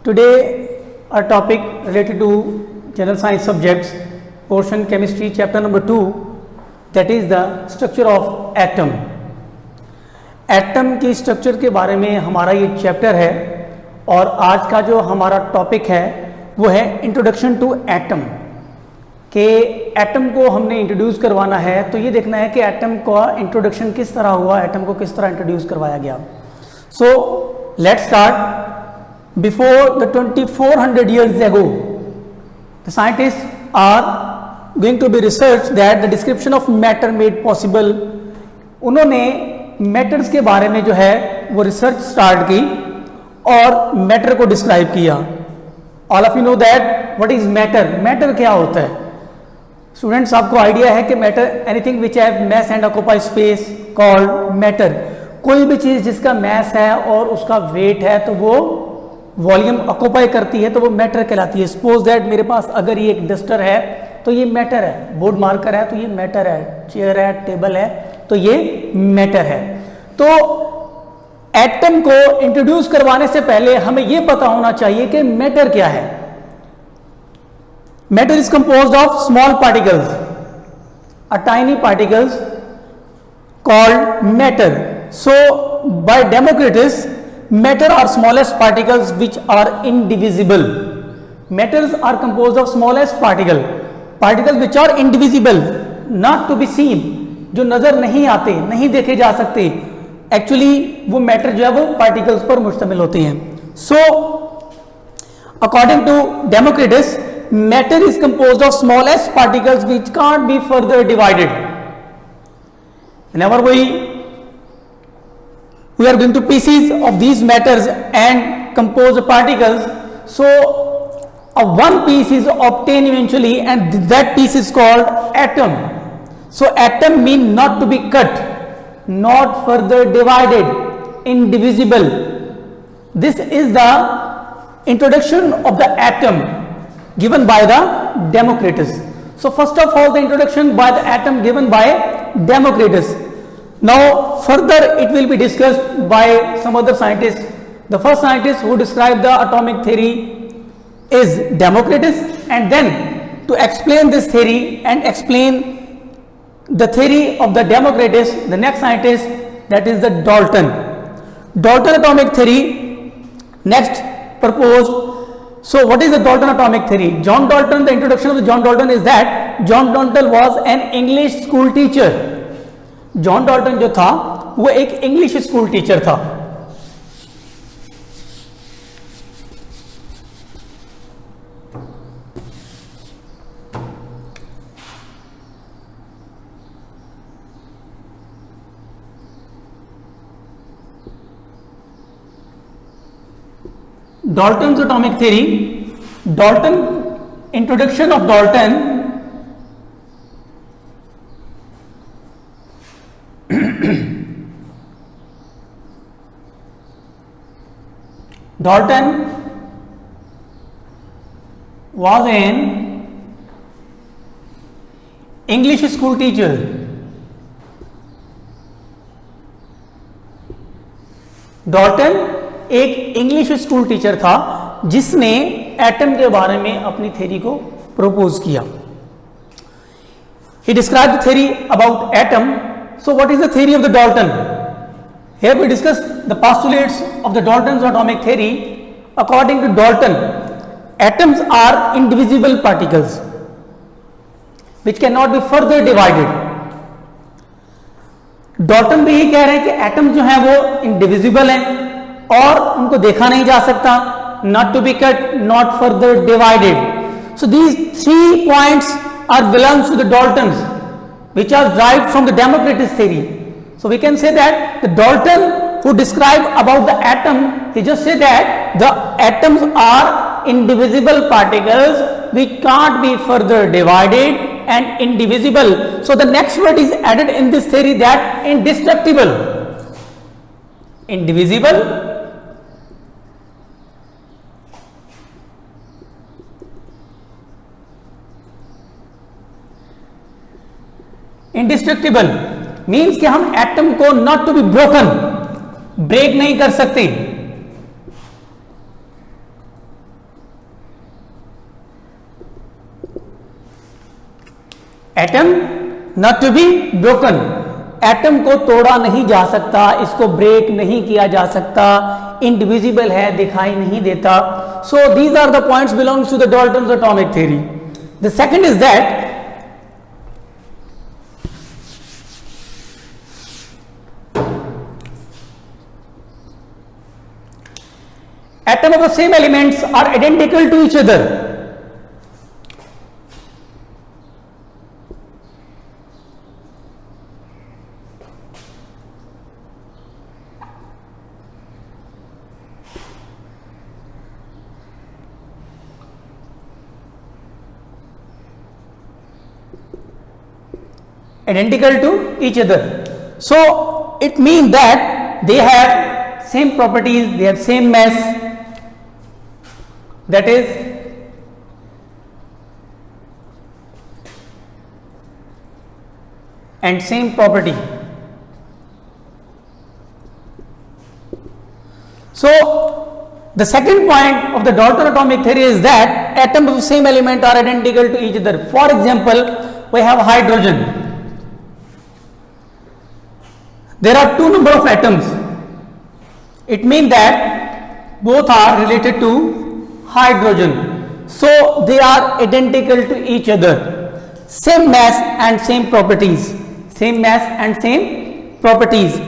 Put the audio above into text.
Today our topic related to general science subjects, portion chemistry chapter number 2, that is the structure of atom. Atom की structure के बारे में हमारा ये chapter है और आज का जो हमारा टॉपिक है वो है इंट्रोडक्शन टू एटम। कि एटम को हमने इंट्रोड्यूस करवाना है तो ये देखना है कि एटम का इंट्रोडक्शन किस तरह हुआ, एटम को किस तरह इंट्रोड्यूस करवाया गया। So let's start. Before the 2400 years ago, the scientists are going to be research that the description of matter made possible. उन्होंने मैटर्स के बारे में जो है वो रिसर्च स्टार्ट की और मैटर को डिस्क्राइब किया। All of you know that what is matter. Matter क्या होता है स्टूडेंट्स? आपको आइडिया है कि matter anything which have mass and occupy space called matter. कोई भी चीज जिसका मैस है और उसका वेट है तो वो वॉल्यूम ऑक्यूपाई करती है तो वो मैटर कहलाती है। सपोज दैट मेरे पास अगर ये एक डस्टर है तो ये मैटर है, बोर्ड मार्कर है तो ये मैटर है, चेयर है, टेबल है तो ये मैटर है। तो एटम को इंट्रोड्यूस करवाने से पहले हमें ये पता होना चाहिए कि मैटर क्या है। Matter is composed of small particles, a tiny particles called matter. So by Democritus, matter are smallest particles which are indivisible. Matters are composed of smallest particles which are indivisible, not to be seen, जो नजर नहीं आते, नहीं देखे जा सकते। Actually वो matter जो है वो पार्टिकल्स पर मुश्तमिल होते हैं। So according to Democritus, matter is composed of smallest particles which can't be further divided. Whenever we are going to pieces of these matters and compose particles, so one piece is obtained eventually and that piece is called atom. So atom mean not to be cut, not further divided, indivisible. This is the introduction of the atom given by the Democritus. So first of all, the introduction by the atom given by Democritus. Now further it will be discussed by some other scientists. The first scientist who described the atomic theory is Democritus, and then to explain this theory and explain the theory of the Democritus, the next scientist, that is the Dalton. Dalton atomic theory next proposed. So what is the Dalton atomic theory? John Dalton, the introduction of the John Dalton is that John Dalton was an English school teacher. John Dalton जो था वो एक English school teacher था। Dalton's atomic theory, Dalton, introduction of Dalton, Dalton was an English school teacher. Dalton एक English school teacher था जिसने atom के बारे में अपनी थ्योरी को प्रपोज किया। He described the theory about atom. So what is the theory of the Dalton? Here we discuss the postulates of the Dalton's atomic theory. According to Dalton, atoms are indivisible particles which cannot be further divided. Dalton भी यही कह रहे हैं कि atom जो है वो indivisible हैं और उनको देखा नहीं जा सकता, not to be cut, not further divided. So these 3 points are belongs to the Daltons, which are derived from the Democritus theory. So we can say that the Dalton who described about the atom, he just said that the atoms are indivisible particles which can't be further divided and indivisible. So the next word is added in this theory, that indestructible. Indivisible, indestructible means कि हम atom को not to be broken, break नहीं कर सकते। Atom not to be broken, atom को तोड़ा नहीं जा सकता, इसको ब्रेक नहीं किया जा सकता, इंडिविजिबल है, दिखाई नहीं देता. So these are the points belongs to the Dalton's atomic theory. The second is that atom of the same elements are identical to each other. Identical to each other. So it means that they have same properties, they have same mass, that is and same property. So the second point of the Dalton atomic theory is that atoms of same element are identical to each other. For example, we have hydrogen. There are two number of atoms. It means that both are related to hydrogen, so they are identical to each other, same mass and same properties, same mass and same properties.